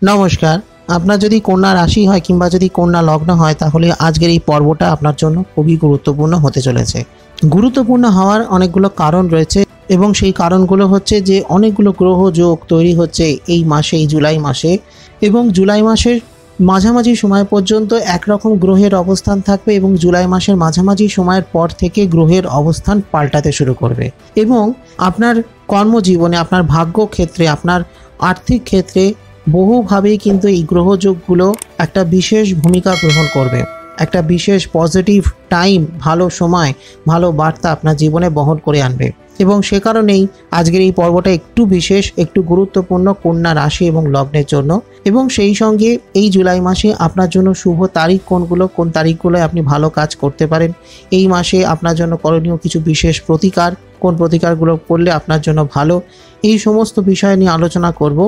নমস্কার। আপনার যদি কন্যা রাশি হয় কিংবা যদি কন্যা লগ্ন হয় তাহলে আজকের এই পর্বটা আপনার জন্য খুবই গুরুত্বপূর্ণ হতে চলেছে। গুরুত্বপূর্ণ হওয়ার অনেকগুলো কারণ রয়েছে এবং সেই কারণগুলো হচ্ছে যে অনেকগুলো গ্রহ যোগ তৈরি হচ্ছে এই মাসে, এই জুলাই মাসে, এবং জুলাই মাসের মাঝামাঝি সময় পর্যন্ত একরকম গ্রহের অবস্থান থাকবে এবং জুলাই মাসের মাঝামাঝি সময়ের পর থেকে গ্রহের অবস্থান পাল্টাতে শুরু করবে এবং আপনার কর্মজীবনে, আপনার ভাগ্য ক্ষেত্রে, আপনার আর্থিক ক্ষেত্রে বহুভাবেই কিন্তু এই গ্রহযোগগুলো একটা বিশেষ ভূমিকা গ্রহণ করবে। একটা বিশেষ পজিটিভ টাইম, ভালো সময়, ভালো বার্তা আপনার জীবনে বহন করে আনবে এবং সে কারণেই আজকের এই পর্বটা একটু বিশেষ, একটু গুরুত্বপূর্ণ কন্যা রাশি এবং লগ্নের জন্য। এবং সেই সঙ্গে এই জুলাই মাসে আপনার জন্য শুভ তারিখ কোনগুলো, কোন তারিখগুলোয় আপনি ভালো কাজ করতে পারেন, এই মাসে আপনার জন্য করণীয় কিছু বিশেষ প্রতিকার, কোন প্রতিকারগুলো করলে আপনার জন্য ভালো, এই সমস্ত বিষয় নিয়ে আলোচনা করব।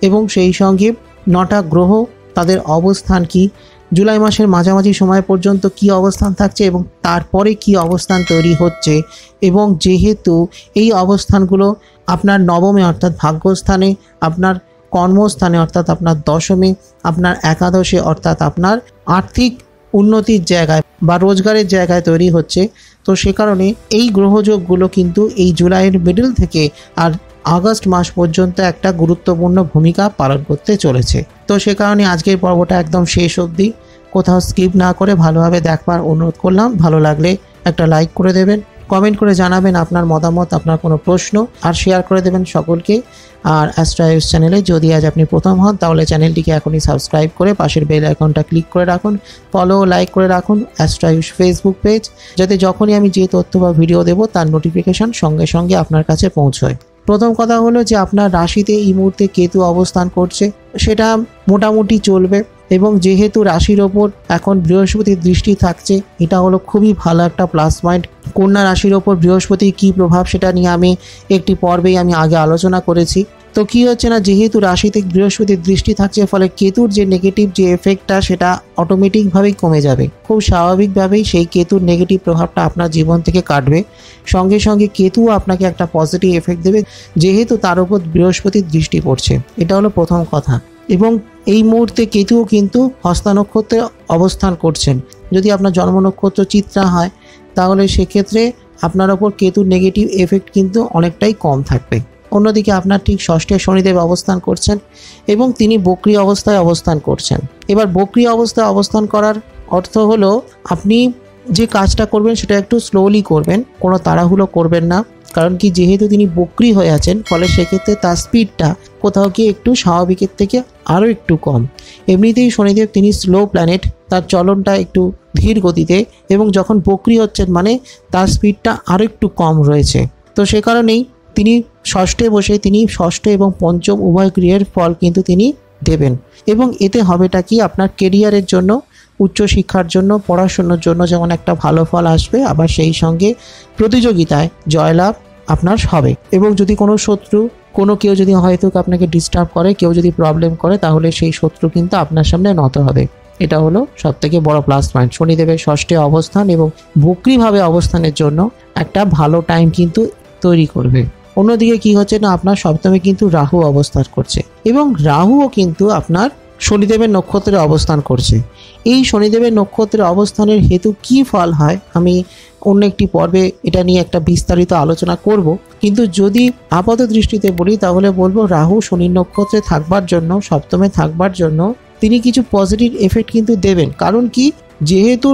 এবং সেই সঙ্গে 9টা গ্রহ, তাদের অবস্থান কি, জুলাই মাসের মাঝামাঝি সময় পর্যন্ত কি অবস্থান থাকছে এবং তারপরে কি অবস্থান তৈরি হচ্ছে, এবং যেহেতু এই অবস্থানগুলো আপনার নবমে অর্থাৎ ভাগ্যস্থানে, আপনার কর্মস্থানে অর্থাৎ আপনার দশমে, আপনার একাদশে অর্থাৎ আপনার আর্থিক উন্নতির জায়গায় বা রোজগারের জায়গায় তৈরি হচ্ছে, তো সে কারণে এই গ্রহযোগগুলো কিন্তু এই জুলাইয়ের মিডল থেকে আর আগস্ট মাস পর্যন্ত একটা গুরুত্বপূর্ণ ভূমিকা পালন করতে চলেছে। তো সে কারণে আজকের পর্বটা একদম শেষ অবধি কোথাও স্কিপ না করে ভালোভাবে দেখবার অনুরোধ করলাম। ভালো লাগলে একটা লাইক করে দেবেন, কমেন্ট করে জানাবেন আপনার মতামত, আপনার কোনো প্রশ্ন, আর শেয়ার করে দেবেন সকলকে। আর অ্যাস্ট্রো আয়ুষ চ্যানেলে যদি আজ আপনি প্রথম হন তাহলে চ্যানেলটিকে এখনই সাবস্ক্রাইব করে পাশের বেল আইকনটা ক্লিক করে রাখুন, ফলো লাইক করে রাখুন অ্যাস্ট্রো আয়ুষ ফেসবুক পেজ, যাতে যখনই আমি যে তথ্য বা ভিডিও দেবো তার নোটিফিকেশন সঙ্গে সঙ্গে আপনার কাছে পৌঁছয়। প্রথম কথা হলো যে আপনার রাশিতে এই মুহূর্তে কেতু অবস্থান করছে, সেটা মোটামুটি চলবে এবং যেহেতু রাশির ওপর এখন বৃহস্পতির দৃষ্টি থাকছে, এটা হলো খুবই ভালো একটা প্লাস পয়েন্ট। কন্যা রাশির ওপর বৃহস্পতির কী প্রভাব সেটা নিয়ে আমি একটি পর্বেই আগে আলোচনা করেছি। তো কী হচ্ছে না, যেহেতু রাশিতে বৃহস্পতির দৃষ্টি থাকছে, ফলে কেতুর যে নেগেটিভ যে এফেক্টটা সেটা অটোমেটিকভাবেই কমে যাবে। খুব স্বাভাবিকভাবেই সেই কেতুর নেগেটিভ প্রভাবটা আপনার জীবন থেকে কাটবে। সঙ্গে সঙ্গে কেতুও আপনাকে একটা পজিটিভ এফেক্ট দেবে, যেহেতু তার উপর বৃহস্পতির দৃষ্টি পড়ছে। এটা হলো প্রথম কথা। এবং এই মুহূর্তে কেতুও কিন্তু হস্তা নক্ষত্রে অবস্থান করছেন। যদি আপনার জন্ম নক্ষত্র চিত্রা হয় তাহলে সেক্ষেত্রে আপনার ওপর কেতুর নেগেটিভ এফেক্ট কিন্তু অনেকটাই কম থাকবে। অন্যদিকে আপনার ঠিক ষষ্ঠে শনিদেব অবস্থান করছেন এবং তিনি বক্রী অবস্থায় অবস্থান করছেন। এবার বক্রী অবস্থায় অবস্থান করার অর্থ হলো আপনি যে কাজটা করবেন সেটা একটু স্লোলি করবেন, কোনো তাড়াহুড়ো করবেন না। কারণ কি, যেহেতু তিনি বক্রী হয়ে আছেন, ফলে সেক্ষেত্রে তার স্পিডটা কোথাও গিয়ে একটু স্বাভাবিকের থেকে আরও একটু কম। এমনিতেই শনিদেব তিনি স্লো প্ল্যানেট, তার চলনটা একটু ধীর গতিতে, এবং যখন বক্রী হচ্ছেন মানে তার স্পিডটা আরও একটু কম রয়েছে। তো সে কারণেই তিনি ষষ্ঠে বসে তিনি ষষ্ঠ এবং পঞ্চম উভয় গৃহের ফল কিন্তু তিনি দেবেন। এবং এতে হবেটা কি, আপনার কেরিয়ারের জন্য, উচ্চশিক্ষার জন্য, পড়াশোনার জন্য যেমন একটা ভালো ফল আসবে, আবার সেই সঙ্গে প্রতিযোগিতায় জয়লাভ আপনার হবে। এবং যদি কোনো শত্রু, কোনো কেউ যদি হয়তো আপনাকে ডিস্টার্ব করে, কেউ যদি প্রবলেম করে, তাহলে সেই শত্রু কিন্তু আপনার সামনে নত হবে। এটা হলো সবথেকে বড় প্লাস পয়েন্ট। শনিদেবের ষষ্ঠে অবস্থান এবং বক্রীভাবে অবস্থানের জন্য একটা ভালো টাইম কিন্তু তৈরি করবে। অন্যদিকে কি হচ্ছে না, আপনার সপ্তমে কিন্তু রাহু অবস্থান করছে এবং রাহুও কিন্তু আপনার শনিদেবের নক্ষত্রে অবস্থান করছে। এই শনিদেবের নক্ষত্রে অবস্থানের হেতু কি ফল হয় আমি অন্য একটি পর্বে এটা নিয়ে একটা বিস্তারিত আলোচনা করব। কিন্তু যদি আপাত দৃষ্টিতে বলি তাহলে বলবো রাহু শনির নক্ষত্রে থাকবার জন্য, সপ্তমে থাকবার জন্য তিনি কিছু পজিটিভ এফেক্ট কিন্তু দেবেন। কারণ কি, যেহেতু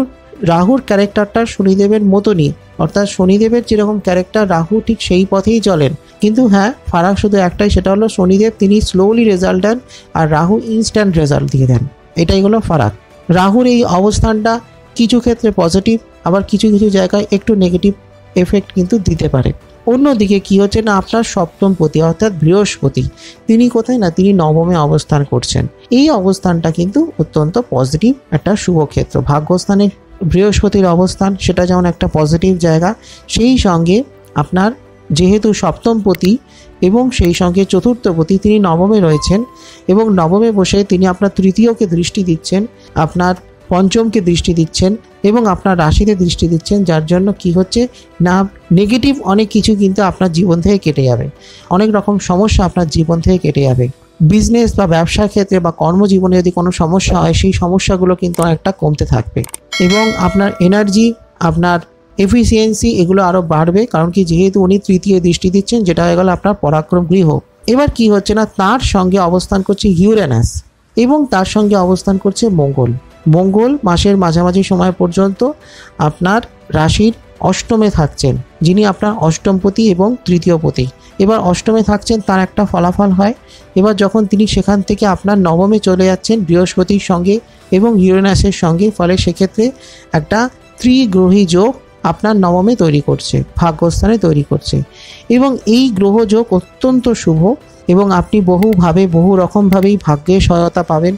রাহুর ক্যারেক্টারটা শনিদেবের মতনই, অর্থাৎ শনিদেবের যেরকম ক্যারেক্টার রাহু ঠিক সেই পথেই চলেন। কিন্তু হ্যাঁ, ফারাক শুধু একটাই, সেটা হলো শনিদেব তিনি স্লোলি রেজাল্ট দেন আর রাহু ইনস্ট্যান্ট রেজাল্ট দিয়ে দেন। এটাই হলো ফারাক। রাহুর এই অবস্থানটা কিছু ক্ষেত্রে পজিটিভ, আবার কিছু কিছু জায়গায় একটু নেগেটিভ এফেক্ট কিন্তু দিতে পারে। অন্যদিকে কি হচ্ছে না, আপনার সপ্তম পতি অর্থাৎ বৃহস্পতি তিনি কোথায় না, তিনি নবমে অবস্থান করছেন। এই অবস্থানটা কিন্তু অত্যন্ত পজিটিভ একটা শুভ ক্ষেত্র। ভাগ্যস্থানে বৃহস্পতির অবস্থান সেটা যেমন একটা পজিটিভ জায়গা, সেই সঙ্গে আপনার যেহেতু সপ্তমপতি এবং সেই সঙ্গে চতুর্থপতি তিনি নবমে রয়েছেন এবং নবমে বসে তিনি আপনার তৃতীয়কে দৃষ্টি দিচ্ছেন, আপনার পঞ্চমকে দৃষ্টি দিচ্ছেন এবং আপনার রাশিতে দৃষ্টি দিচ্ছেন, যার জন্য কি হচ্ছে না, নেগেটিভ অনেক কিছু কিন্তু আপনার জীবন থেকে কেটে যাবে, অনেক রকম সমস্যা আপনার জীবন থেকে কেটে যাবে। বিজনেস বা ব্যবসার ক্ষেত্রে বা কর্মজীবনে যদি কোনো সমস্যা হয় সেই সমস্যাগুলো কিন্তু অনেকটা কমতে থাকবে এবং আপনার এনার্জি, আপনার এফিসিয়েন্সি এগুলো আরও বাড়বে। কারণ কি, যেহেতু উনি তৃতীয় দৃষ্টি দিচ্ছেন, যেটা হয়ে গেল আপনার পরাক্রম গৃহ। এবার কি হচ্ছে না, তার সঙ্গে অবস্থান করছে ইউরেনাস এবং তার সঙ্গে অবস্থান করছে মঙ্গল। মঙ্গল মাসের মাঝামাঝি সময় পর্যন্ত আপনার রাশির অষ্টমে থাকছেন, যিনি আপনার অষ্টমপতি এবং তৃতীয়পতি। এবার অষ্টমে থাকছেন, তার একটা ফলাফল হয়। এবার যখন তিনি সেখান থেকে আপনার নবমে চলে যাচ্ছেন বৃহস্পতির সঙ্গে এবং ইউরেনাসের সঙ্গে, ফলে সেক্ষেত্রে একটা ত্রিগ্রহী যোগ আপনার নবমে তৈরি করছে, ভাগ্যস্থানে তৈরি করছে। এবং এই গ্রহযোগ অত্যন্ত শুভ এবং আপনি বহুভাবে বহু রকমভাবেই ভাগ্যের সহায়তা পাবেন,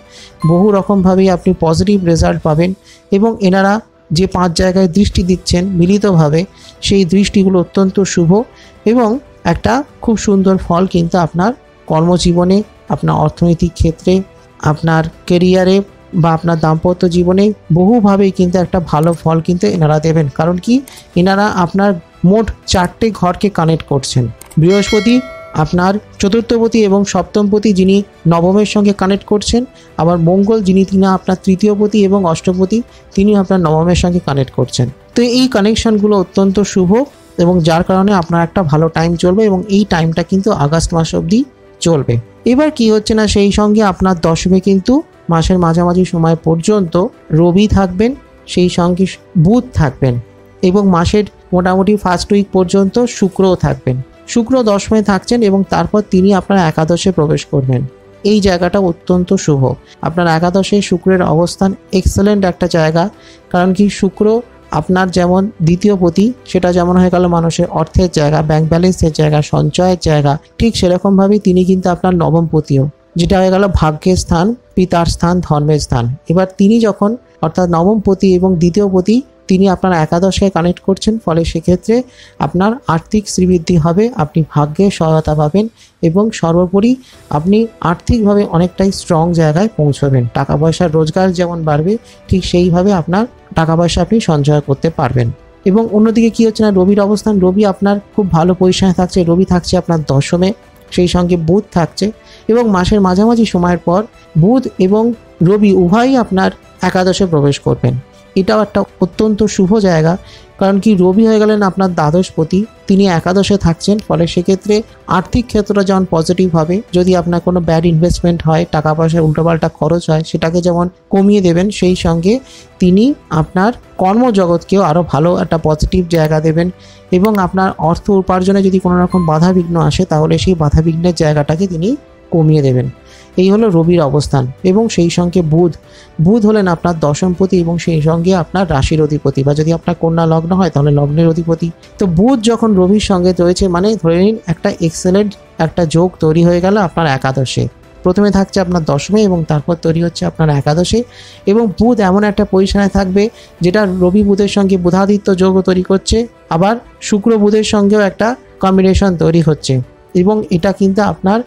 বহু রকমভাবেই আপনি পজিটিভ রেজাল্ট পাবেন। এবং এনারা যে 5 জায়গায় দৃষ্টি দিচ্ছেন মিলিতভাবে, সেই দৃষ্টিগুলো অত্যন্ত শুভ এবং একটা খুব সুন্দর ফল কিন্তু আপনার কর্মজীবনে, আপনার অর্থনৈতিক ক্ষেত্রে, আপনার কেরিয়ারে বা আপনার দাম্পত্য জীবনে বহুভাবেই কিন্তু একটা ভালো ফল কিন্তু এনারা দেবেন। কারণ কি, এনারা আপনার মোট 4টে ঘরকে কানেক্ট করছেন। বৃহস্পতি আপনার চতুর্থপতি এবং সপ্তমপতি, যিনি নবমের সঙ্গে কানেক্ট করছেন। আবার মঙ্গল, যিনি আপনার তৃতীয়পতি এবং অষ্টমপতি, তিনি আপনার নবমের সঙ্গে কানেক্ট করছেন। তো এই কানেকশনগুলো অত্যন্ত শুভ এবং যার কারণে আপনার একটা ভালো টাইম চলবে এবং এই টাইমটা কিন্তু আগস্ট মাস অবধি চলবে। এবার কি হচ্ছে না, সেই সঙ্গে আপনার দশমে কিন্তু মাসের মাঝামাঝি সময় পর্যন্ত রবি থাকবেন, সেই সঙ্গে বুধ থাকবেন এবং মাসের মোটামুটি ফার্স্ট উইক পর্যন্ত শুক্রও থাকবেন। শুক্র দশমে থাকছেন এবং তারপর তিনি আপনার একাদশে প্রবেশ করবেন। এই জায়গাটা অত্যন্ত শুভ। আপনার একাদশে শুক্রের অবস্থান এক্সেলেন্ট একটা জায়গা। কারণ কি, শুক্র আপনার যেমন দ্বিতীয়পতি, সেটা যেমন হয়ে গেল মানুষের অর্থের জায়গা, ব্যাংক ব্যালেন্সের জায়গা, সঞ্চয়ের জায়গা, ঠিক সেরকমভাবেই তিনি কিন্তু আপনার নবমপতিও, যেটা হয়ে গেল ভাগ্যের স্থান, পিতার স্থান, ধর্মের স্থান। এবার তিনি যখন অর্থাৎ নবমপতি এবং দ্বিতীয়পতি তিনি আপনার একাদশে কানেক্ট করছেন, ফলে সেক্ষেত্রে আপনার আর্থিক শ্রীবৃদ্ধি হবে, আপনি ভাগ্যের সহায়তা পাবেন এবং সর্বোপরি আপনি আর্থিকভাবে অনেকটাই স্ট্রং জায়গায় পৌঁছবেন। টাকা পয়সার রোজগার যেমন বাড়বে, ঠিক সেইভাবে আপনার টাকা পয়সা আপনি সঞ্চয় করতে পারবেন। এবং অন্যদিকে কি হচ্ছে না, রবির অবস্থান, রবি আপনার খুব ভালো পজিশনে থাকছে। রবি থাকছে আপনার দশমে, সেই সঙ্গে বুধ থাকছে এবং মাসের মাঝামাঝি সময়ের পর বুধ এবং রবি উভয়ই আপনার একাদশে প্রবেশ করবেন। এটাও একটা অত্যন্ত শুভ জায়গা। কারণ কি, রবি হয়ে গেলেন আপনার দ্বাদশপতি, তিনি একাদশে থাকছেন, ফলে সেক্ষেত্রে আর্থিক ক্ষেত্রটা যেমন পজিটিভ হবে। যদি আপনার কোনো ব্যাড ইনভেস্টমেন্ট হয়, টাকা পয়সা উল্টোপাল্টা খরচ হয়, সেটাকে যেমন কমিয়ে দেবেন, সেই সঙ্গে তিনি আপনার কর্মজগৎকেও আরও ভালো একটা পজিটিভ জায়গা দেবেন এবং আপনার অর্থ উপার্জনে যদি কোনো রকম বাধাবিঘ্ন আসে, তাহলে সেই বাধাবিঘ্নের জায়গাটাকে তিনি কমিয়ে দেবেন। এই হলো রবির অবস্থান। এবং সেই সঙ্গে বুধ হলেন আপনার দশমপতি এবং সেই সঙ্গে আপনার রাশির অধিপতি, বা যদি আপনার কন্যা লগ্ন হয় তাহলে লগ্নের অধিপতি। তো বুধ যখন রবির সঙ্গে রয়েছে, মানে ধরে নিন একটা এক্সেলেন্ট একটা যোগ তৈরি হয়ে গেল আপনার একাদশে। প্রথমে থাকছে আপনার দশমে এবং তারপর তৈরি হচ্ছে আপনার একাদশে। এবং বুধ এমন একটা পজিশনে থাকবে যেটা রবি বুধের সঙ্গে বুধাদিত্য যোগও তৈরি করছে, আবার শুক্র বুধের সঙ্গেও একটা কম্বিনেশন তৈরি হচ্ছে। এবং এটা কিন্তু আপনার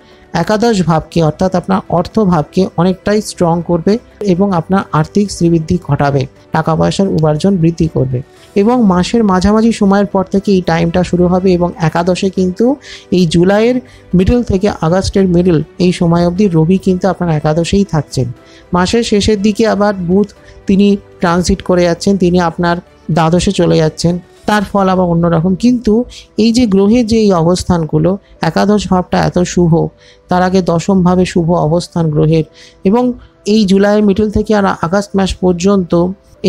একাদশ ভাবকে অর্থাৎ আপনার অর্থ ভাবকে অনেকটাই স্ট্রং করবে এবং আপনার আর্থিক শ্রীবৃদ্ধি ঘটাবে, টাকা পয়সার উপার্জন বৃদ্ধি করবে। এবং মাসের মাঝামাঝি সময়ের পর থেকে এই টাইমটা শুরু হবে এবং একাদশে কিন্তু এই জুলাইয়ের মিডল থেকে আগস্টের মিডল এই সময় অবধি রবি কিন্তু আপনার একাদশেই থাকছেন। মাসের শেষের দিকে আবার বুধ তিনি ট্রানজিট করে যাচ্ছেন, তিনি আপনার দ্বাদশে চলে যাচ্ছেন, তার ফল আবার অন্যরকম। কিন্তু এই যে গ্রহের যে এই অবস্থানগুলো, একাদশ ভাবটা এত শুভ, তার আগে দশমভাবে শুভ অবস্থান গ্রহের, এবং এই জুলাইয়ের মিডল থেকে আর আগস্ট মাস পর্যন্ত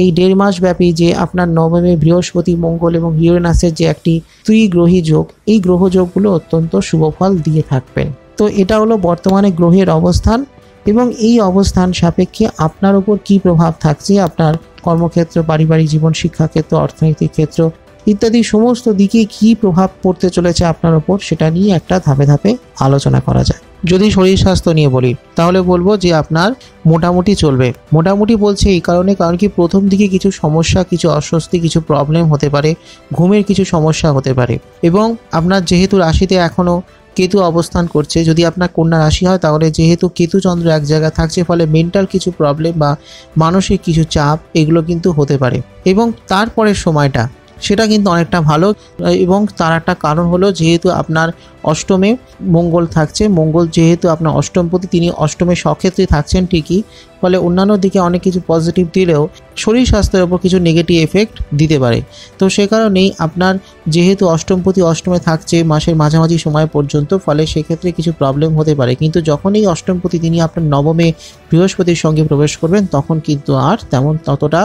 এই 1.5 মাস ব্যাপী যে আপনার নবমে বৃহস্পতি, মঙ্গল এবং ইউরেনাসের যে একটি ত্রিগ্রহী যোগ, এই গ্রহযোগগুলো অত্যন্ত শুভ ফল দিয়ে থাকবেন। তো এটা হলো বর্তমানে গ্রহের অবস্থান এবং এই অবস্থান সাপেক্ষে আপনার উপর কী প্রভাব থাকছে, আপনার কর্মক্ষেত্র, পারিবারিক জীবন, শিক্ষাক্ষেত্র, অর্থনৈতিক ক্ষেত্র ইত্যাদি সমস্ত দিকে কী প্রভাব পড়তে চলেছে আপনার ওপর, সেটা নিয়ে একটা ধাপে ধাপে আলোচনা করা যায়। যদি শরীর স্বাস্থ্য নিয়ে বলি তাহলে বলবো যে আপনার মোটামুটি চলবে। মোটামুটি বলছে এই কারণে, কারণ কি প্রথম দিকে কিছু সমস্যা, কিছু অস্বস্তি, কিছু প্রবলেম হতে পারে, ঘুমের কিছু সমস্যা হতে পারে। এবং আপনার যেহেতু রাশিতে এখনও কেতু অবস্থান করছে, যদি আপনার কন্যা রাশি হয় তাহলে যেহেতু কেতু চন্দ্র এক জায়গায় থাকছে, ফলে মেন্টাল কিছু প্রবলেম বা মানসিক কিছু চাপ এগুলো কিন্তু হতে পারে। এবং তারপরের সময়টা, সেটা কিন্তু অনেকটা ভালো। এবং তার একটা কারণ হলো যেহেতু আপনার অষ্টমে মঙ্গল থাকছে, মঙ্গল যেহেতু আপনার অষ্টমপতি, তিনি অষ্টমে স্বক্ষেত্রে থাকছেন ঠিকই, ফলে অন্যান্য দিকে অনেক কিছু পজিটিভ দিলেও শরীর স্বাস্থ্যের ওপর কিছু নেগেটিভ এফেক্ট দিতে পারে। তো সে কারণেই আপনার যেহেতু অষ্টমপতি অষ্টমে থাকছে মাসের মাঝামাঝি সময় পর্যন্ত, ফলে সেক্ষেত্রে কিছু প্রবলেম হতে পারে। কিন্তু যখন এই অষ্টমপতি তিনি আপনার নবমে বৃহস্পতির সঙ্গে প্রবেশ করবেন, তখন কিন্তু আর তেমন ততটা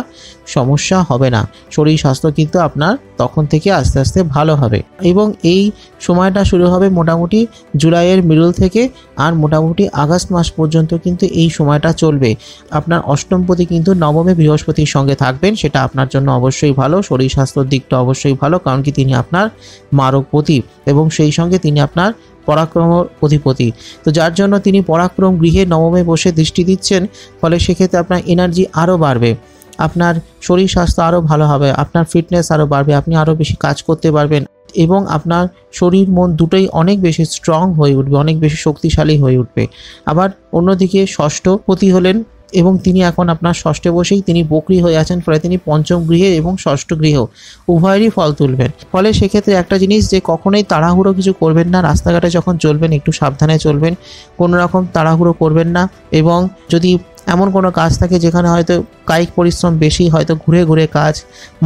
সমস্যা হবে না। শরীর স্বাস্থ্য কিন্তু আপনার তখন থেকে আস্তে আস্তে ভালো হবে। এবং এই সময়টা শুরু হবে মোটামুটি জুলাইয়ের মিডল থেকে, আর মোটামুটি আগস্ট মাস পর্যন্ত কিন্তু এই সময়টা চলবে। আপনার অষ্টমপতি কিন্তু নবমে বৃহস্পতির সঙ্গে থাকবেন, সেটা আপনার জন্য অবশ্যই ভালো। শরীর স্বাস্থ্যর দিকটা অবশ্যই ভালো, কারণ কি তিনি আপনার মারকপতি এবং সেই সঙ্গে তিনি আপনার পরাক্রম অধিপতি। তো যার জন্য তিনি পরাক্রম গৃহে নবমে বসে দৃষ্টি দিচ্ছেন, ফলে সেক্ষেত্রে আপনার এনার্জি আরও বাড়বে, আপনার শরীর স্বাস্থ্য আরও ভালো হবে, আপনার ফিটনেস আরও বাড়বে, আপনি আরও বেশি কাজ করতে পারবেন এবং আপনার শরীর মন দুটোই অনেক বেশি স্ট্রং হয়ে উঠবে, অনেক বেশি শক্তিশালী হয়ে উঠবে। আবার অন্যদিকে ষষ্ঠপতি হলেন এবং তিনি এখন আপনার ষষ্ঠে বসেই তিনি বকরি হয়ে আছেন, ফলে তিনি পঞ্চম গৃহে এবং ষষ্ঠ গৃহ উভয়েরই ফল তুলবেন। ফলে সেক্ষেত্রে একটা জিনিস যে কখনোই তাড়াহুড়ো কিছু করবেন না, রাস্তাঘাটে যখন চলবেন একটু সাবধানে চলবেন, কোনো রকম তাড়াহুড়ো করবেন না। এবং যদি এমন কোনো কাজ থাকে যেখানে হয়তো কায়িক পরিশ্রম বেশি, হয়তো ঘুরে ঘুরে কাজ,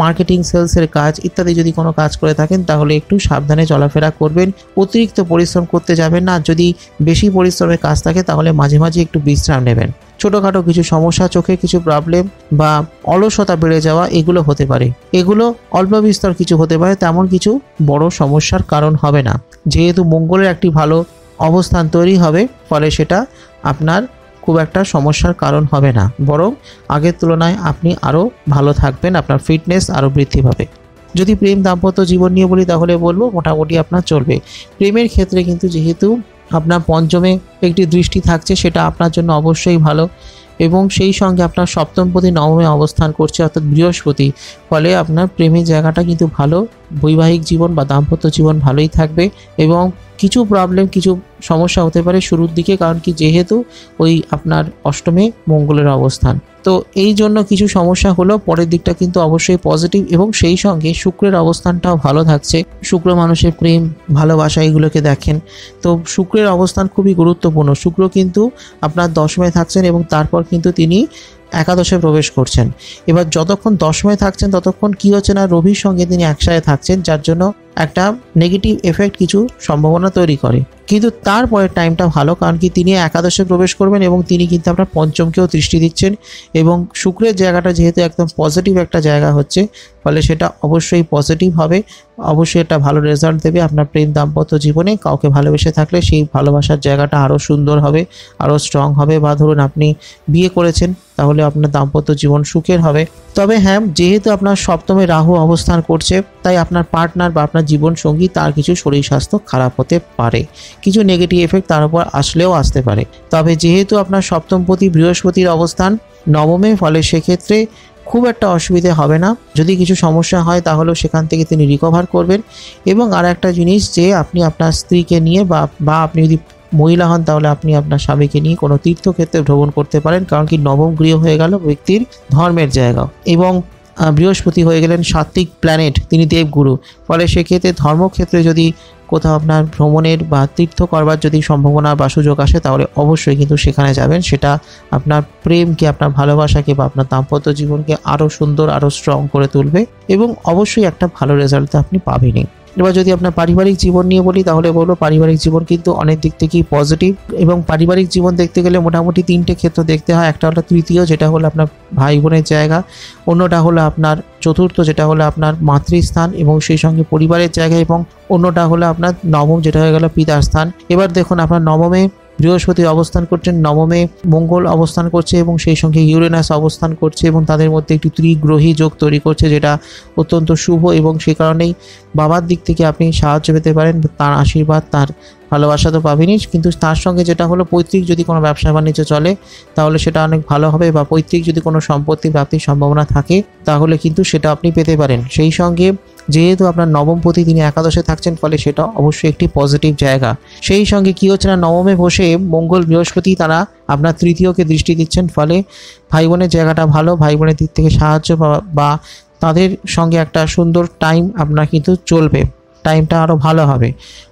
মার্কেটিং সেলসের কাজ ইত্যাদি যদি কোনো কাজ করে থাকেন, তাহলে একটু সাবধানে চলাফেরা করবেন, অতিরিক্ত পরিশ্রম করতে যাবেন না। যদি বেশি পরিশ্রমের কাজ থাকে তাহলে মাঝে মাঝে একটু বিশ্রাম নেবেন। ছোটোখাটো কিছু সমস্যা, চোখে কিছু প্রবলেম বা অলসতা বেড়ে যাওয়া, এগুলো হতে পারে, এগুলো অল্প বিস্তর কিছু হতে পারে, তেমন কিছু বড় সমস্যার কারণ হবে না। যেহেতু মঙ্গলের একটি ভালো অবস্থান তৈরি হবে, ফলে সেটা আপনার খুব একটা সমস্যার কারণ হবে না, বরং আগের তুলনায় আপনি আরও ভালো থাকবেন, আপনার ফিটনেস আরও বৃদ্ধি পাবে। যদি প্রেম দাম্পত্য জীবন নিয়ে বলি তাহলে বলবো মোটামুটি আপনার চলবে। প্রেমের ক্ষেত্রে কিন্তু যেহেতু আপনার পঞ্চমে একটি দৃষ্টি থাকছে, সেটা আপনার জন্য অবশ্যই ভালো। এবং সেই সঙ্গে আপনার সপ্তমপতি নবমে অবস্থান করছে অর্থাৎ বৃহস্পতি, ফলে আপনার প্রেমের জায়গাটা কিন্তু ভালো, বৈবাহিক জীবন বা দাম্পত্য জীবন ভালোই থাকবে। এবং কিছু প্রবলেম, কিছু সমস্যা হতে পারে শুরুর দিকে, কারণ কি যেহেতু ওই আপনার অষ্টমে মঙ্গলের অবস্থান, তো এই জন্য কিছু সমস্যা হলেও পরের দিকটা কিন্তু অবশ্যই পজিটিভ। এবং সেই সঙ্গে শুক্রের অবস্থানটাও ভালো থাকছে, শুক্র মানুষের প্রেম ভালোবাসা এগুলোকে দেখেন, তো শুক্রের অবস্থান খুবই গুরুত্বপূর্ণ। শুক্র কিন্তু আপনার দশমে থাকছেন এবং তারপর কিন্তু তিনি একাদশে প্রবেশ করছেন। এবার যতক্ষণ দশমে থাকছেন ততক্ষণ কি হচ্ছে না, রবির সঙ্গে তিনি একসাথে থাকছেন, যার জন্য একটা নেগেটিভ এফেক্ট কিছু সম্ভাবনা তৈরি করে। কিন্তু তারপরের টাইমটা ভালো, কারণ কি তিনি একাদশে প্রবেশ করবেন এবং তিনি কিন্তু আপনার পঞ্চমকেও দৃষ্টি দিচ্ছেন। এবং শুক্রের জায়গাটা যেহেতু একদম পজিটিভ একটা জায়গা হচ্ছে, ফলে সেটা অবশ্যই পজিটিভ হবে, অবশ্যই একটা ভালো রেজাল্ট দেবে আপনার প্রেম দাম্পত্য জীবনে। কাউকে ভালোবেসে থাকলে সেই ভালোবাসার জায়গাটা আরও সুন্দর হবে, আরও স্ট্রং হবে। বা ধরুন আপনি বিয়ে করেছেন, তাহলে আপনার দাম্পত্য জীবন সুখের হবে। তবে হ্যাঁ, যেহেতু আপনার সপ্তমে রাহু অবস্থান করছে, তাই আপনার পার্টনার বা আপনার জীবনসঙ্গী তার কিছু শরীর স্বাস্থ্য খারাপ হতে পারে, কিছু নেগেটিভ এফেক্ট তার উপর আসলেও আসতে পারে। তবে যেহেতু আপনার সপ্তমপতি বৃহস্পতির অবস্থান নবমে, ফলে সেক্ষেত্রে খুব একটা অসুবিধে হবে না। যদি কিছু সমস্যা হয় তাহলেও সেখান থেকে তিনি রিকভার করবেন। এবং আর একটা জিনিস যে আপনি আপনার স্ত্রীকে নিয়ে বা আপনি যদি মহিলা হন তাহলে আপনি আপনার স্বামীকে নিয়ে কোনো তীর্থক্ষেত্রে ভ্রমণ করতে পারেন, কারণ কি নবম গৃহ হয়ে গেল ব্যক্তির ধর্মের জায়গা এবং বৃহস্পতি হয়ে গেলেন সাত্ত্বিক প্ল্যানেট, তিনি দেবগুরু। ফলে সেক্ষেত্রে ধর্মক্ষেত্রে যদি কোথাও আপনার ভ্রমণের বা তীর্থ করবার যদি সম্ভাবনা বা সুযোগ আসে, তাহলে অবশ্যই কিন্তু সেখানে যাবেন। সেটা আপনার প্রেমকে, আপনার ভালোবাসাকে বা আপনার দাম্পত্য জীবনকে আরও সুন্দর, আরও স্ট্রং করে তুলবে এবং অবশ্যই একটা ভালো রেজাল্ট আপনি পাবেনই। এবার যদি আপনার পারিবারিক জীবন নিয়ে বলি তাহলে বলবো পারিবারিক জীবন কিন্তু অনেক দিক থেকেই পজিটিভ। এবং পারিবারিক জীবন দেখতে গেলে মোটামুটি তিনটে ক্ষেত্র দেখতে হয়। একটা হলো তৃতীয়, যেটা হলো আপনার ভাই বোনের জায়গা, অন্যটা হলো আপনার চতুর্থ, যেটা হলো আপনার মাতৃস্থান এবং সেই সঙ্গে পরিবারের জায়গা, এবং অন্যটা হলো আপনার নবম, যেটা হয়ে গেল পিতার স্থান। এবার দেখুন আপনার নবমে বৃহস্পতি অবস্থান করছেন, নবমে মঙ্গল অবস্থান করছে এবং সেই সঙ্গে ইউরেনাস অবস্থান করছে এবং তাদের মধ্যে একটি ত্রিগ্রহী যোগ তৈরি করছে, যেটা অত্যন্ত শুভ। এবং সেই কারণেই বাবার দিক থেকে আপনি সাহায্য পেতে পারেন, তার আশীর্বাদ, তার ভালোবাসা তো পাবেনই, কিন্তু তার সঙ্গে যেটা হলো পৈতৃক যদি কোনো ব্যবসা বাণিজ্য চলে তাহলে সেটা অনেক ভালো হবে, বা পৈতৃক যদি কোনো সম্পত্তি প্রাপ্তির সম্ভাবনা থাকে তাহলে কিন্তু সেটা আপনি পেতে পারেন। সেই সঙ্গে যেহেতু আপনার নবমপতি তিনি একাদশে থাকছেন, ফলে সেটা অবশ্যই একটি পজিটিভ জায়গা। সেই সঙ্গে কী হচ্ছে না, নবমে বসে মঙ্গল বৃহস্পতি তারা আপনার তৃতীয়কে দৃষ্টি দিচ্ছেন, ফলে ভাই বোনের জায়গাটা ভালো, ভাই বোনের দিক থেকে সাহায্য বা তাদের সঙ্গে একটা সুন্দর টাইম আপনার কিন্তু চলবে, টাইমটা আরও ভালো হবে।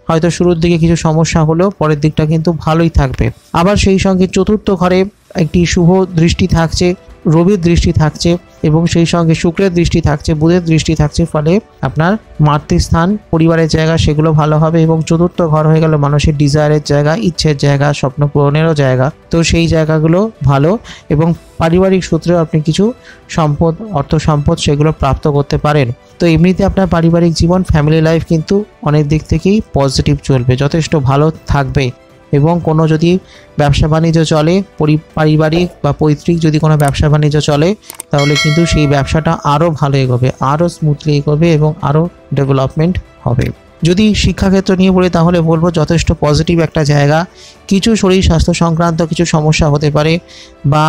হয়তো শুরুর দিকে কিছু সমস্যা হলেও পরের দিকটা কিন্তু ভালোই থাকবে। আবার সেই সঙ্গে চতুর্থ ঘরে একটি শুভ দৃষ্টি থাকছে, রবির দৃষ্টি থাকছে এবং সেই সঙ্গে শুক্রের দৃষ্টি থাকছে, বুধের দৃষ্টি থাকছে, ফলে আপনার মাতৃস্থান, পরিবারের জায়গা সেগুলো ভালো হবে। এবং চতুর্থ ঘর হয়ে গেল মানুষের ডিজায়ারের জায়গা, ইচ্ছের জায়গা, স্বপ্ন পূরণেরও জায়গা। তো সেই জায়গাগুলো ভালো এবং পারিবারিক সূত্রেও আপনি কিছু সম্পদ, অর্থ সম্পদ সেগুলো প্রাপ্ত করতে পারেন। তো এমনিতে আপনার পারিবারিক জীবন, ফ্যামিলি লাইফ কিন্তু অনেক দিক থেকেই পজিটিভ চলবে, যথেষ্ট ভালো থাকবে। এবং কোনো যদি ব্যবসা বাণিজ্য চলে, পারিবারিক বা পৈতৃক যদি কোনো ব্যবসা বাণিজ্য চলে, তাহলে কিন্তু সেই ব্যবসাটা আরও ভালো এগোবে, আরও স্মুথলি এগোবে এবং আরও ডেভেলপমেন্ট হবে। যদি শিক্ষাক্ষেত্র নিয়ে বলি তাহলে বলবো যথেষ্ট পজিটিভ একটা জায়গা। কিছু শরীর স্বাস্থ্য সংক্রান্ত কিছু সমস্যা হতে পারে বা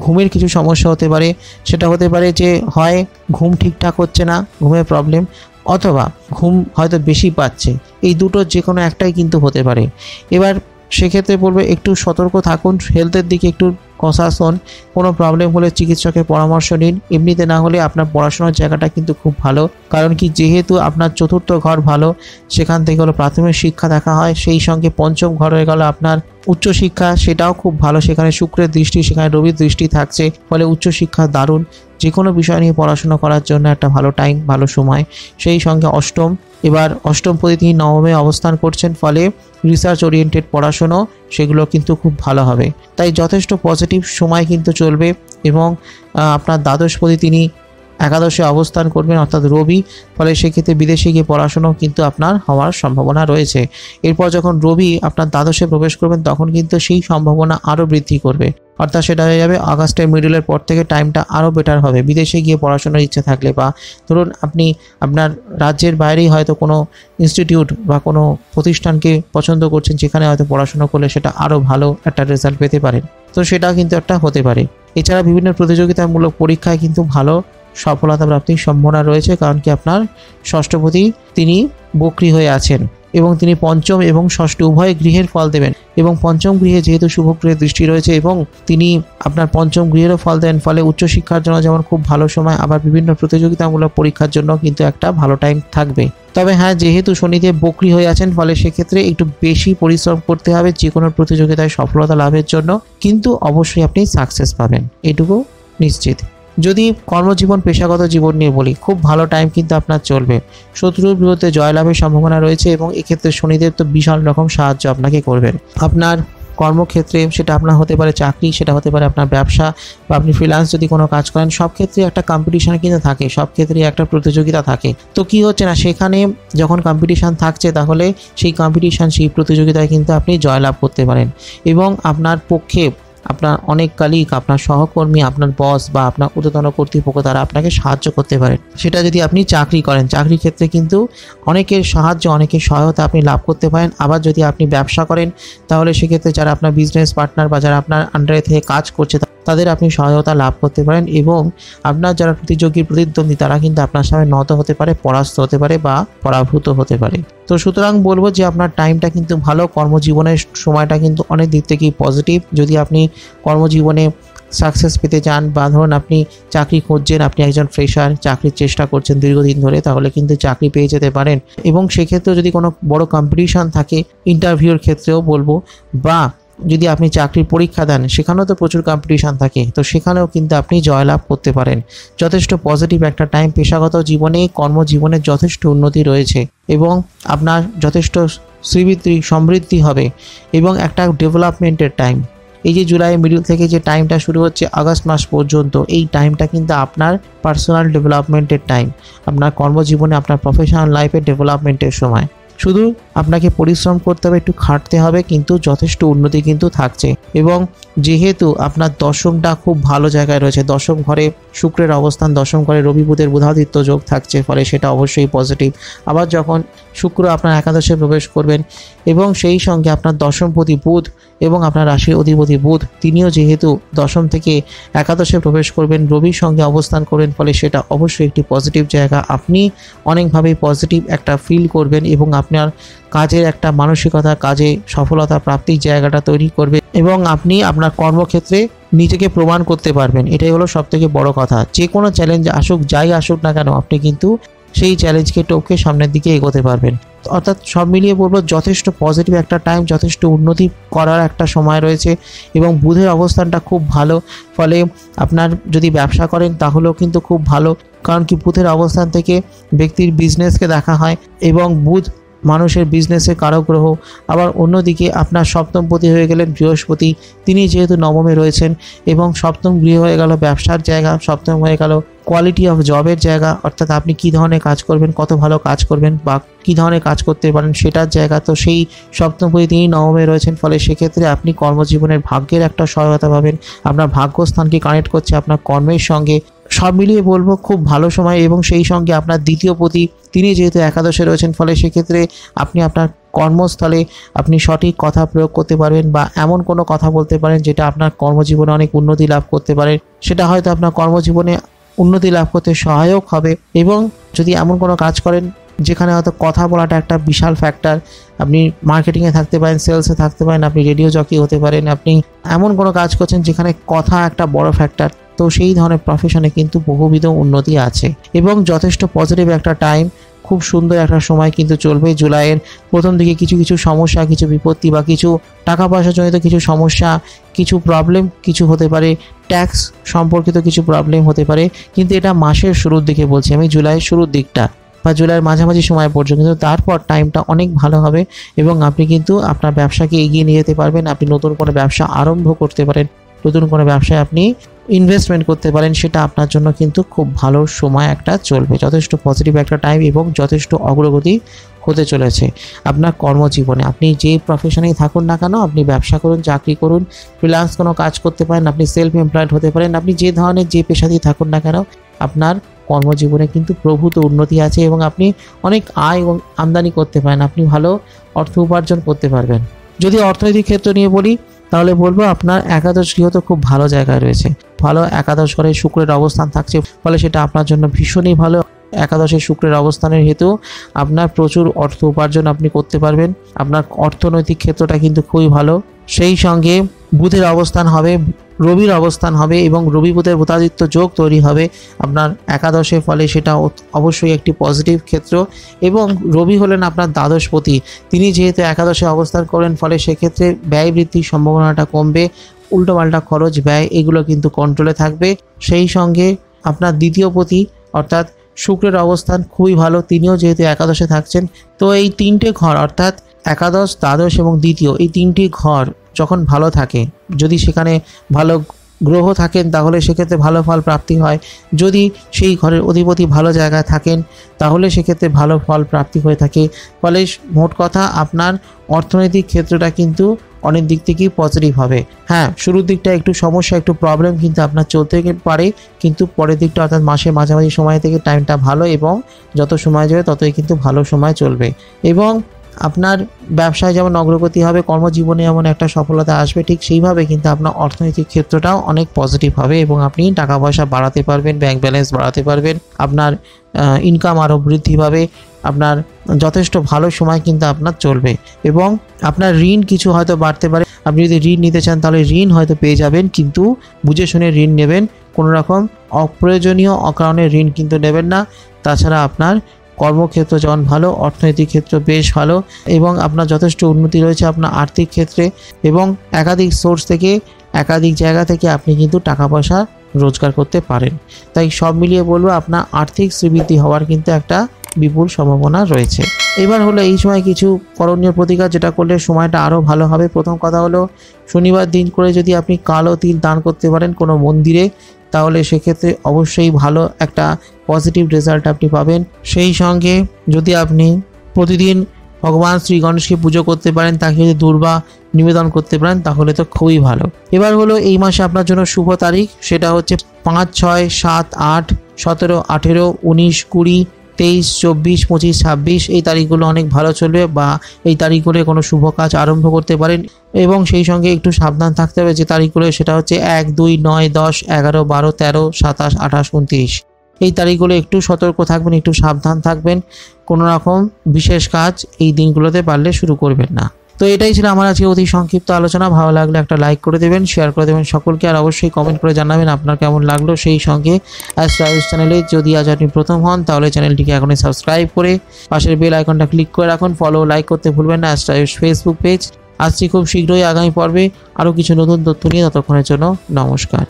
ঘুমের কিছু সমস্যা হতে পারে। সেটা হতে পারে যে হয় ঘুম ঠিকঠাক হচ্ছে না, ঘুমের প্রবলেম, অথবা ঘুম হয়তো বেশি পাচ্ছে। এই দুটোর যে কোনো একটাই কিন্তু হতে পারে। এবার সেক্ষেত্রে বলবো একটু সতর্ক থাকুন, হেলথের দিকে একটু কনসাস হন। কোনো প্রবলেম হলে চিকিৎসকের পরামর্শ নিন। এমনিতে না হলে আপনার পড়াশোনার জায়গাটা কিন্তু খুব ভালো, কারণ কি যেহেতু আপনার চতুর্থ ঘর ভালো, সেখান থেকে হলো প্রাথমিক শিক্ষা দেখা হয়। সেই সঙ্গে পঞ্চম ঘর হয়ে গেল আপনার উচ্চশিক্ষা, সেটাও খুব ভালো। সেখানে শুক্রের দৃষ্টি, সেখানে রবির দৃষ্টি থাকছে, ফলে উচ্চশিক্ষা দারুণ। যে কোনো বিষয় নিয়ে পড়াশোনা করার জন্য একটা ভালো টাইম, ভালো সময়। সেই সঙ্গে অষ্টম, এবার অষ্টমপতি তিনি নবমে অবস্থান করছেন, ফলে রিসার্চ ওরিয়েন্টেড পড়াশুনো সেগুলো কিন্তু খুব ভালো হবে। তাই যথেষ্ট পজিটিভ সময় কিন্তু চলবে। এবং আপনার দ্বাদশপতি তিনি একাদশে অবস্থান করবেন, অর্থাৎ রবি, ফলে সেক্ষেত্রে বিদেশে গিয়ে পড়াশোনাও কিন্তু আপনার হওয়ার সম্ভাবনা রয়েছে। এরপর যখন রবি আপনার দ্বাদশে প্রবেশ করবেন তখন কিন্তু সেই সম্ভাবনা আরও বৃদ্ধি করবে, অর্থাৎ সেটা হয়ে যাবে আগস্টের মিডলের পর থেকে টাইমটা আরও বেটার হবে। বিদেশে গিয়ে পড়াশোনার ইচ্ছে থাকলে বা ধরুন আপনি আপনার রাজ্যের বাইরেই হয়তো কোনো ইনস্টিটিউট বা কোনো প্রতিষ্ঠানকে পছন্দ করছেন, যেখানে হয়তো পড়াশোনা করলে সেটা আরও ভালো একটা রেজাল্ট পেতে পারেন, তো সেটাও কিন্তু একটা হতে পারে। এছাড়া বিভিন্ন প্রতিযোগিতামূলক পরীক্ষায় কিন্তু ভালো সফলতা প্রাপ্তির সম্ভাবনা রয়েছে, কারণ কি আপনার ষষ্ঠপতি তিনি বক্রী হয়ে আছেন এবং তিনি পঞ্চম এবং ষষ্ঠ উভয় গৃহের ফল দেবেন। এবং পঞ্চম গৃহে যেহেতু শুভ গ্রহের দৃষ্টি রয়েছে এবং তিনি আপনার পঞ্চম গৃহেরও ফল দেন, ফলে উচ্চশিক্ষার জন্য যেমন খুব ভালো সময়, আবার বিভিন্ন প্রতিযোগিতামূলক পরীক্ষার জন্য কিন্তু একটা ভালো টাইম থাকবে। তবে হ্যাঁ, যেহেতু শনিদেব বক্রী হয়ে আছেন, ফলে সেক্ষেত্রে একটু বেশি পরিশ্রম করতে হবে যে কোনো প্রতিযোগিতায় সফলতা লাভের জন্য, কিন্তু অবশ্যই আপনি সাকসেস পাবেন, এটুকু নিশ্চিত। যদি কর্মজীবন, পেশাগত জীবন নিয়ে বলি, খুব ভালো টাইম কিন্তু আপনার চলবে। শত্রুর বিরুদ্ধে জয়লাভের সম্ভাবনা রয়েছে এবং এক্ষেত্রে শনিদেব তো বিশাল রকম সাহায্য আপনাকে করবেন। আপনার কর্মক্ষেত্রে সেটা আপনার হতে পারে চাকরি, সেটা হতে পারে আপনার ব্যবসা, বা আপনি ফ্রিল্যান্স যদি কোনো কাজ করেন, সব ক্ষেত্রে একটা কম্পিটিশন কিন্তু থাকে, সব ক্ষেত্রে একটা প্রতিযোগিতা থাকে। তো কি হচ্ছে না, সেখানে যখন কম্পিটিশান থাকছে তাহলে সেই কম্পিটিশান, সেই প্রতিযোগিতায় কিন্তু আপনি জয়লাভ করতে পারেন এবং আপনার পক্ষে আপনার অনেক কালিক, আপনার সহকর্মী, আপনার বস বা আপনার ঊর্ধ্বতন কর্তৃপক্ষ তারা আপনাকে সাহায্য করতে পারেন। সেটা যদি আপনি চাকরি করেন, চাকরির ক্ষেত্রে কিন্তু অনেকের সাহায্য, অনেকের সহায়তা আপনি লাভ করতে পারেন। আবার যদি আপনি ব্যবসা করেন তাহলে সেক্ষেত্রে যারা আপনার বিজনেস পার্টনার বা যারা আপনার আন্ডারে থেকে কাজ করছে তাদের আপনি সহায়তা লাভ করতে পারেন এবং আপনার যারা প্রতিযোগী, প্রতিদ্বন্দ্বী তারা কিন্তু আপনার সামনে নত হতে পারে, পরাস্ত হতে পারে বা পরাভূত হতে পারে। তো সুতরাং বলবো যে আপনার টাইমটা কিন্তু ভালো, কর্মজীবনের সময়টা কিন্তু অনেক দিক থেকেই পজিটিভ। যদি আপনি কর্মজীবনে সাকসেস পেতে চান বা ধরুন আপনি চাকরি খুঁজছেন, আপনি একজন ফ্রেশার, চাকরির চেষ্টা করছেন দীর্ঘদিন ধরে, তাহলে কিন্তু চাকরি পেয়ে যেতে পারেন। এবং সেক্ষেত্রেও যদি কোনো বড় কম্পিটিশান থাকে, ইন্টারভিউর ক্ষেত্রেও বলবো, বা যদি আপনি চাকরির পরীক্ষা দেন সেখানেও তো প্রচুর কম্পিটিশান থাকে, তো সেখানেও কিন্তু আপনি জয়লাভ করতে পারেন। যথেষ্ট পজিটিভ একটা টাইম। পেশাগত জীবনে, কর্মজীবনে যথেষ্ট উন্নতি রয়েছে এবং আপনার যথেষ্ট শ্রীবৃদ্ধি, সমৃদ্ধি হবে এবং একটা ডেভেলপমেন্টের টাইম। এই যে জুলাই মিডল থেকে যে টাইমটা শুরু হচ্ছে আগস্ট মাস পর্যন্ত, এই টাইমটা কিন্তু আপনার পার্সোনাল ডেভেলপমেন্টের টাইম, আপনার কর্মজীবনে, আপনার প্রফেশনাল লাইফের ডেভেলপমেন্টের সময়। শুধু আপনাকে পরিশ্রম করতে হবে, একটু খাটতে হবে, কিন্তু যথেষ্ট উন্নতি কিন্তু থাকছে। এবং যেহেতু আপনার দশমটা খুব ভালো জায়গায় রয়েছে, দশম ঘরে শুক্রের অবস্থান, দশম ঘরে রবি বুধের বুধাদিত্য যোগ থাকছে, ফলে সেটা অবশ্যই পজিটিভ। আবার যখন শুক্র আপনার একাদশে প্রবেশ করবেন এবং সেই সঙ্গে আপনার দশমপতি বুধ এবং আপনার রাশির অধিপতি বুধ তিনিও যেহেতু দশম থেকে একাদশে প্রবেশ করবেন, রবির সঙ্গে অবস্থান করবেন, ফলে সেটা অবশ্যই একটি পজিটিভ জায়গা। আপনি অনেকভাবেই পজিটিভ একটা ফিল করবেন এবং আপনার কাজের একটা মানসিকতা, কাজে সফলতা প্রাপ্তির জায়গাটা তৈরি করবে এবং আপনি আপনার কর্মক্ষেত্রে নিজেকে প্রমাণ করতে পারবেন, এটাই হলো সবথেকে বড় কথা। যে কোনো চ্যালেঞ্জ আসুক, যাই আসুক না কেন, আপনি কিন্তু সেই চ্যালেঞ্জকে টপকে সামনের দিকে এগোতে পারবেন। অর্থাৎ সব মিলিয়ে বলবো যথেষ্ট পজিটিভ একটা টাইম, যথেষ্ট উন্নতি করার একটা সময় রয়েছে এবং বুধের অবস্থানটা খুব ভালো। ফলে আপনার যদি ব্যবসা করেন তাহলেও কিন্তু খুব ভালো, কারণ কি বুধের অবস্থান থেকে ব্যক্তির বিজনেসকে দেখা হয় এবং বুধ মানুষের বিজনেসের কারক গ্রহ। আবার অন্যদিকে আপনার সপ্তমপতি হয়ে গেলেন বৃহস্পতি, তিনি যেহেতু নবমে রয়েছেন এবং সপ্তম গৃহ হয়ে গেল ব্যবসার জায়গা, সপ্তম হয়ে গেল কোয়ালিটি অফ জবের জায়গা, অর্থাৎ আপনি কী ধরনের কাজ করবেন, কত ভালো কাজ করবেন বা কী ধরনের কাজ করতে পারেন সেটার জায়গা। তো সেই সপ্তমপতি তিনি নবমে রয়েছেন, ফলে সেক্ষেত্রে আপনি কর্মজীবনের ভাগ্যের একটা সহায়তা পাবেন। আপনার ভাগ্যস্থানকে কানেক্ট করছে আপনার কর্মের সঙ্গে। সব মিলিয়ে বলবো খুব ভালো সময়। এবং সেই সঙ্গে আপনার দ্বিতীয় পতি তিনি যেহেতু একাদশে রয়েছেন, ফলে সেক্ষেত্রে আপনি আপনার কর্মস্থলে আপনি সঠিক কথা প্রয়োগ করতে পারবেন বা এমন কোনো কথা বলতে পারেন যেটা আপনার কর্মজীবনে অনেক উন্নতি লাভ করতে পারে। সেটা হয়তো আপনার কর্মজীবনে উন্নতি লাভ করতে সহায়ক হবে। এবং যদি এমন কোনো কাজ করেন যেখানে হয়তো কথা বলাটা একটা বিশাল ফ্যাক্টর, আপনি মার্কেটিংয়ে থাকতে পারেন, সেলসে থাকতে পারেন, আপনি রেডিও জকি হতে পারেন, আপনি এমন কোনো কাজ করছেন যেখানে কথা একটা বড় ফ্যাক্টর, তো সেই ধরনের প্রফেশনে কিন্তু বহুবিধ উন্নতি আছে এবং যথেষ্ট পজিটিভ একটা টাইম, খুব সুন্দর একটা সময় কিন্তু চলবে। জুলাইয়ের প্রথম দিকে কিছু কিছু সমস্যা, কিছু বিপত্তি বা কিছু টাকা পয়সা জনিত কিছু সমস্যা, কিছু প্রবলেম কিছু হতে পারে, ট্যাক্স সম্পর্কিত কিছু প্রবলেম হতে পারে, কিন্তু এটা মাসের শুরুর দিকে বলছি আমি, জুলাইয়ের শুরুর দিকটা বা জুলাইয়ের মাঝামাঝি সময় পর্যন্ত। কিন্তু তারপর টাইমটা অনেক ভালো হবে এবং আপনি কিন্তু আপনার ব্যবসাকে এগিয়ে নিয়ে যেতে পারবেন। আপনি নতুন কোনো ব্যবসা আরম্ভ করতে পারেন, নতুন কোনো ব্যবসায় আপনি ইনভেস্টমেন্ট করতে পারেন, সেটা আপনার জন্য কিন্তু খুব ভালো সময় একটা চলবে। যথেষ্ট পজিটিভ একটা টাইম এবং যথেষ্ট অগ্রগতি হতে চলেছে আপনার কর্মজীবনে। আপনি যে প্রফেশনেই থাকুন না কেন, আপনি ব্যবসা করুন, চাকরি করুন, ফ্রিল্যান্স কোনো কাজ করতে পারেন, আপনি সেলফ এমপ্লয়েড হতে পারেন, আপনি যে ধরনের যে পেশাতেই থাকুন না কেন, আপনার কর্মজীবনে কিন্তু প্রভূত উন্নতি আছে এবং আপনি অনেক আয় এবং আমদানি করতে পারেন, আপনি ভালো অর্থ উপার্জন করতে পারবেন। যদি অর্থনৈতিক ক্ষেত্র নিয়ে বলি তাহলে বলবো আপনার একাদশ গৃহ তো খুব ভালো জায়গায় রয়েছে, ভালো একাদশ ঘরে শুক্রের অবস্থান থাকছে, ফলে সেটা আপনার জন্য ভীষণই ভালো। একাদশে শুক্রের অবস্থানের হেতু আপনার প্রচুর অর্থ উপার্জন আপনি করতে পারবেন, আপনার অর্থনৈতিক ক্ষেত্রটা কিন্তু খুবই ভালো। সেই সঙ্গে বুধের অবস্থান হবে, রবির অবস্থান হবে এবং রবি বুধের ভূতাদিত্য যোগ তৈরি হবে আপনার একাদশে, ফলে সেটা অবশ্যই একটি পজিটিভ ক্ষেত্র। এবং রবি হলেন আপনার দ্বাদশপতি, তিনি যেহেতু একাদশে অবস্থান করেন, ফলে সেক্ষেত্রে ব্যয় বৃদ্ধির সম্ভাবনাটা কমবে, উল্টোপাল্টা খরচ ব্যয় এগুলো কিন্তু কন্ট্রোলে থাকবে। সেই সঙ্গে আপনার দ্বিতীয় পতি অর্থাৎ শুক্রের অবস্থান খুবই ভালো, তিনিও যেহেতু একাদশে থাকছেন। তো এই তিনটে ঘর অর্থাৎ একাদশ, দ্বাদশ এবং দ্বিতীয়, এই তিনটি ঘর যখন ভালো থাকে, যদি সেখানে ভালো গ্রহ থাকেন তাহলে সেক্ষেত্রে ভালো ফল প্রাপ্তি হয়। যদি সেই ঘরের অধিপতি ভালো জায়গায় থাকেন তাহলে সেক্ষেত্রে ভালো ফল প্রাপ্তি হয়ে থাকে। ফলে মোট কথা আপনার অর্থনৈতিক ক্ষেত্রটা কিন্তু অনেক দিক থেকেই পজিটিভ হবে। হ্যাঁ, শুরুর দিকটা একটু সমস্যা, একটু প্রবলেম কিন্তু আপনার চলতে পারে, কিন্তু পরের দিকটা অর্থাৎ মাসের মাঝামাঝি সময় থেকে টাইমটা ভালো এবং যত সময় যাবে ততই কিন্তু ভালো সময় চলবে। এবং আপনার ব্যবসায় যেমন অগ্রগতি হবে, কর্মজীবনে যেমন একটা সফলতা আসবে, ঠিক সেইভাবে কিন্তু আপনার অর্থনৈতিক ক্ষেত্রটাও অনেক পজিটিভ হবে এবং আপনি টাকা পয়সা বাড়াতে পারবেন, ব্যাংক ব্যালেন্স বাড়াতে পারবেন, আপনার ইনকাম আরও বৃদ্ধি পাবে, আপনার যথেষ্ট ভালো সময় কিন্তু আপনার চলবে। এবং আপনার ঋণ কিছু হয়তো বাড়তে পারে, আপনি যদি ঋণ নিতে চান তাহলে ঋণ হয়তো পেয়ে যাবেন, কিন্তু বুঝে শুনে ঋণ নেবেন, কোনো রকম অপ্রয়োজনীয় অকারণে ঋণ কিন্তু নেবেন না। তাছাড়া আপনার কর্মক্ষেত্র যেমন ভালো, অর্থনৈতিক ক্ষেত্র বেশ ভালো এবং আপনার যথেষ্ট উন্নতি রয়েছে আপনার আর্থিক ক্ষেত্রে এবং একাধিক সোর্স থেকে, একাধিক জায়গা থেকে আপনি কিন্তু টাকা পয়সা রোজগার করতে পারেন। তাই সব মিলিয়ে বলবো আপনার আর্থিক শ্রীবৃদ্ধি হওয়ার কিন্তু একটা বিপুল সম্ভাবনা রয়েছে। এবার হলো এই সময় কিছু করণীয় প্রতিকার, যেটা করলে সময়টা আরও ভালো হবে। প্রথম কথা হলো শনিবার দিন করে যদি আপনি কালো তিল দান করতে পারেন কোনো মন্দিরে, তাহলে সেক্ষেত্রে অবশ্যই ভালো একটা পজিটিভ রেজাল্ট আপনি পাবেন। সেই সঙ্গে যদি আপনি প্রতিদিন ভগবান শ্রী গণেশকে পুজো করতে পারেন, তাকে যদি দূর্বা নিবেদন করতে পারেন তাহলে তো খুবই ভালো। এবার হলো এই মাসে আপনার জন্য শুভ তারিখ, সেটা হচ্ছে 5, 6, 7, 8, 17, 18, 19, 20, 23, 24, 25, 26 এই তারিখগুলো অনেক ভালো চলবে বা এই তারিখগুলো কোনো শুভ কাজ আরম্ভ করতে পারেন। এবং সেই সঙ্গে একটু সাবধান থাকতে হবে যে তারিখগুলো, সেটা হচ্ছে 1, 2, 9, 10, 11, 12, 13, 27, 28, 29 এই তারিখগুলো একটু সতর্ক থাকবেন, একটু সাবধান থাকবেন। কোনো রকম বিশেষ কাজ এই দিনগুলোতে পারলে শুরু করবেন না। তো এটাই ছিল আমার আজকে অতি সংক্ষিপ্ত আলোচনা। ভালো লাগলে একটা লাইক করে দেবেন, শেয়ার করে দেবেন সকলকে, আর অবশ্যই কমেন্ট করে জানাবেন আপনার কেমন লাগলো। সেই সঙ্গে অ্যাস্ট্রো চ্যানেলে যদি আজ আপনি প্রথম হন তাহলে চ্যানেলটিকে এখনই সাবস্ক্রাইব করে পাশের বেল আইকনটা ক্লিক করে রাখুন। ফলো লাইক করতে ভুলবেন না অ্যাস্ট্রো ফেসবুক পেজ। আসছি খুব শীঘ্রই আগামী পর্বে আরও কিছু নতুন তথ্য নিয়ে। ততক্ষণের জন্য নমস্কার।